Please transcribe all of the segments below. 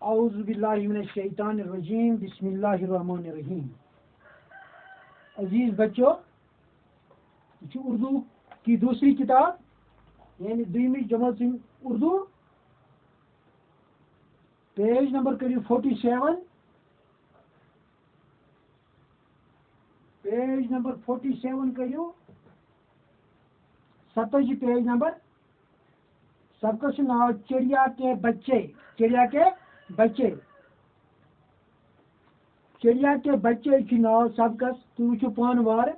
اعوذ باللہ من الشیطان الرجیم بسم اللہ الرحمن الرحیم. عزیز بچوں، یہ اردو کی دوسری کتاب یعنی دویمی جماعت اردو، پیج نمبر کریو 47، پیج نمبر 47 کریو 27 پیج نمبر. سبقت سے نام چڑیا کے بچے. چڑیا کے بچے، چڑیا کے بچے کی نام سبقت تو وچھو پان وار.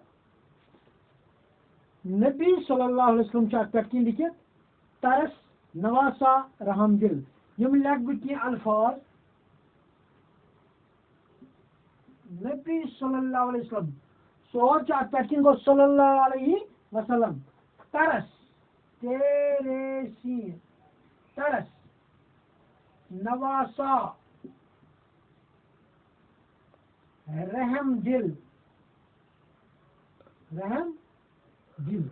نبی صلی اللہ علیہ وسلم چھ پہ کن لکھت ترس نواسا رحم دل. یم لکھ بہ کی الفاظ نبی صلی اللہ علیہ وسلم سوچ پہ کن گو صلی اللہ علیہ وسلم. ترس تیرے سین، ترس نواسا رحم دل، رحم دل،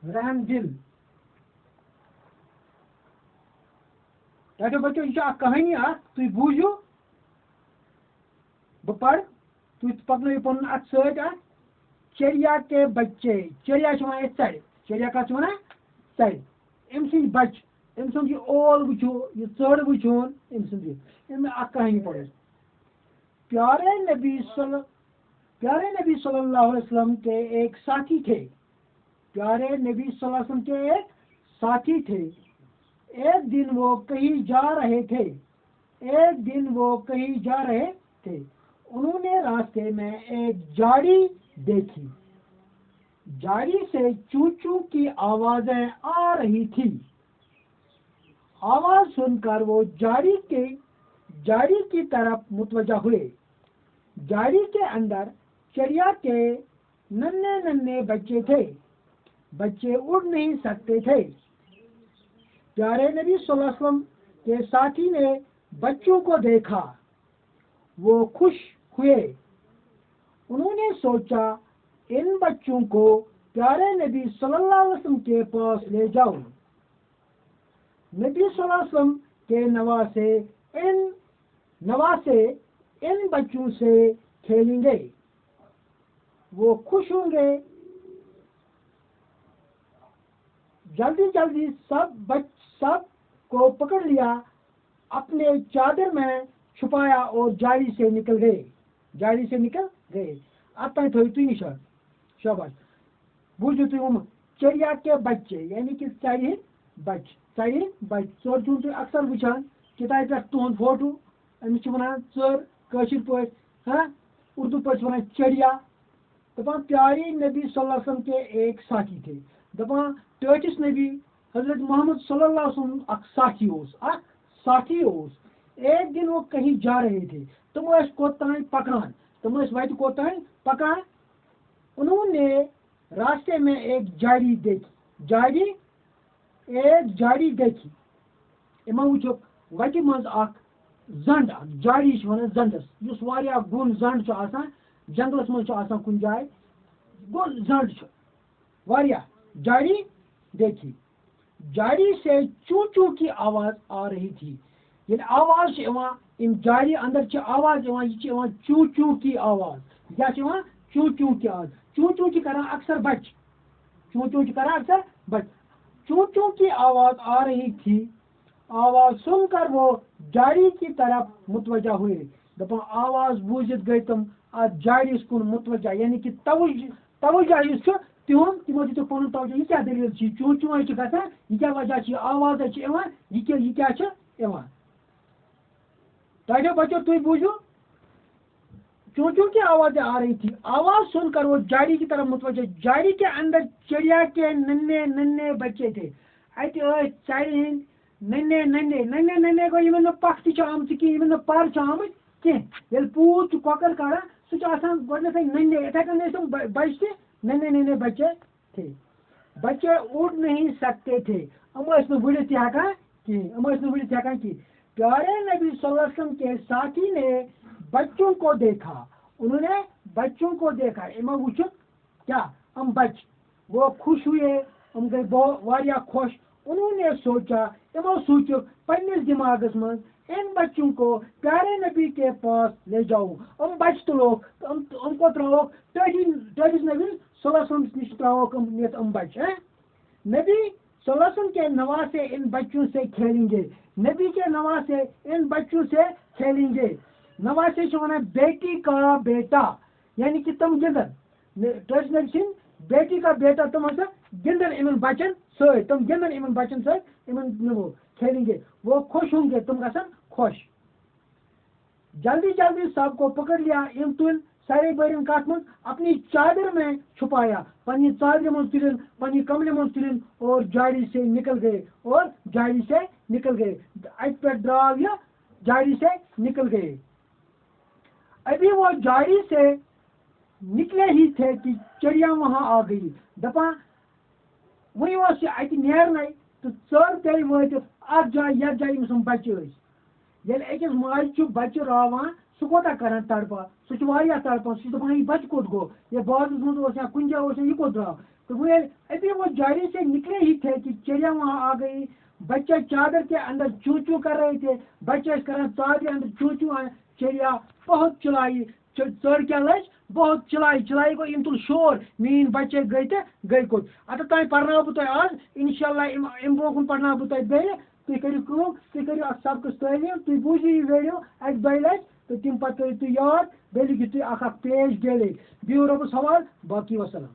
رحم دل. بیٹھو بچو، یہ کہانی تھی بوجو بہ پڑھ، تھی پکنو پن ات ست. چڑیا کے بچے، چڑیا ون ژر، چڑیا کت ونان ژر. ام سند بچ، ام سند یہ اول وچھو، یہ ژر وچھون، ام سند یہ اخ کہانی پڑھ. پیارے نبی صلی اللہ علیہ وسلم کے ایک ساتھی تھے. پیارے نبی صلی اللہ علیہ وسلم کے ایک ساتھی تھے. ایک دن وہ کہیں جا رہے تھے. ایک دن وہ کہیں جا رہے تھے. انہوں نے راستے میں ایک جھاڑی دیکھی. جھاڑی سے چوں چوں کی آوازیں آ رہی تھی. آواز سن کر وہ جھاڑی کی طرف متوجہ ہوئے. جھاڑی کے اندر چڑیا کے ننھے ننھے بچے تھے. بچے اڑ نہیں سکتے تھے. پیارے نبی صلی اللہ علیہ وسلم کے ساتھی نے بچوں کو دیکھا. وہ خوش ہوئے. انہوں نے سوچا ان بچوں کو پیارے نبی صلی اللہ علیہ وسلم کے پاس لے جاؤ. نبی صلی اللہ علیہ وسلم کے نواسے ان بچوں سے کھیلیں گے. وہ خوش ہوں گے. جلدی جلدی سب کو پکڑ لیا، اپنے چادر میں چھپایا اور جھاڑی سے نکل گئے. جھاڑی سے نکل گئے. اب تھی تھوئی تھی نشان شاباش. بوجھو تھی چڑیا کے بچے یعنی کہ ژرِ بچ، ژرِ بچ. ژر چھو تھی اکثر وچھان کتابہ پہ تہد فوٹو. امس ونان ژر کاشر پہ، اردو پہ ونان چڑیا. دپان پیارے نبی صلی اللہ علیہ وسلم کے ایک ساتھی تھے. دپان ٹاٹس نبی حضرت محمد صلی اللہ علیہ وسلم اک ساتھی اوس. ایک دن وہ کہیں جا رہے تھے. تم اس کوتان پکان، تم اس وتہ کوتان پکان. انہوں نے راستے میں ایک جھاڑی دیکھی. ایک جھاڑی دیکھی. اما وچھک وتہ مز اک زنڈ، اک جھاڑی ونان زنڈس، اس واریاہ گون زنڈ آسان. جنگلس مز آسان کن جائے گون زنڈ واریاہ. جھاڑی دیکھی. جھاڑی سے چوں چوں کی آواز آ رہی تھی. یعنی آواز ان جھاڑی اندر آواز یہ چوں چوں کی آواز. کیا چوں چوں کی آواز. چوں چوں کی کران اکثر بچ. چوں چوں کی کران اکثر بچ. چوں چوں کی آواز آ رہی تھی. آواز سن کر وہ جھاڑی کی طرف متوجہ ہوئے. دپان آواز بوزت گئی تم ات جھاڑی کن متوجہ، یعنی کہ توجہ اس تہد تمو دیت پن توجہ. یہ کیا دلیل چوں چوں گژھان، یہ کیا وجہ یہ آواز یہ کیا تاجو بچو تھی بوجھو. چوں چوں کی آوازیں آ رہی تھی. آواز سن کر وہ جھاڑی کی طرف متوجہ. جھاڑی کے اندر چڑیا کے ننھے ننھے بچے تھے. ات ژرِ ہند ننھے ننھے ننھے ننھے گو یہ پخ تہ آمت کھین، یہ پر آمت کی. یل پوت کۄکر کڑان سہ گۄڈنیتھے ننھے. اتھے کن تم بچ تہ ننھے ننھے بچے تھے. بچے اڑ نہیں سکتے تھے. ام وڑت ہیکان کہین. پیارے نبی صلی اللہ علیہ وسلم کے ساتھی نے بچوں کو دیکھا. انہوں نے بچوں کو دیکھا. اما وچھک کیا بچ. وہ خوش ہوئے. گئی واریاہ خوش انہوں نے سوچا سوچو پنس دماغس من ان بچوں کو پیارے نبی کے پاس لے جاؤ. بچ تلوک ان کو تروک ٹھڈس نبی صلی اللہ علیہ وسلم نش تروک نت بچ. نبی صلی اللہ علیہ وسلم کے نواسے ان بچوں سے کھیلیں گے. نبی کے نواسے ان بچوں سے کھیلیں گے. نواسے ونان بیٹی کا بیٹا یعنی کہ تم گندن ٹھڈس نبی سن بیٹی کا بیٹا تم ہسا گندن ان بچن ست تم گندن ان بچن ست وہ کھیلیں گے. وہ خوش ہوں گے تم گھن خوش. جلدی جلدی سب کو پکڑ لیا. ام تل سارے بارن کات من اپنی چادر میں چھپایا. پنی چادر من تلن پنی کملے من تلن اور جاڑی سے نکل گئے اور جاڑی سے نکل گئے. ات پہ دراو یہ جاڑی سے نکل گئے. ابھی وہ جاڑی سے نکلے ہی تھے کہ چڑیا وہاں آ گئی. دپان وی ات نیرنے تو ژر پہ وات ات جائے یتھ جائے سم بچہ یل اکس ماج بچہ راوان سہ کوتہ کران تڑپا سہ تڑپان سہ دپان یہ بچہ کوت گو یہ بازس مز کن جائے یہ کوت درا. تو ابھی وہ جاڑی سے نکلے ہی تھے کہ چڑیا وہاں آ گئی. بچہ چادر کے اندر چوں چوں کر رہے تھے. بچہ کران چادر کے اندر چوں چوں. چڑیا بہت چلائی. ژر کیا لج بہت چلائی گو ام تل شور مین بچے گئی تو گئی کوت. اتھ تین پرناو بہ تہ آج انشاءاللہ ام برو پرناو بہ تہ بیٚیہِ. تُہۍ کٔرِو کٲم تُہۍ کٔرِو اتھ سبقس تعلیٖم تُہۍ بوٗزِو یہِ ویڈیو اکہِ دۄیہِ لٹہِ تہٕ تمہِ پتہٕ تھٲیِو تُہۍ یاد بیٚیہِ لیکھِو تُہۍ اکھ پیج ڈیلی. بِہِو رۄبس حوال باقی وسلام.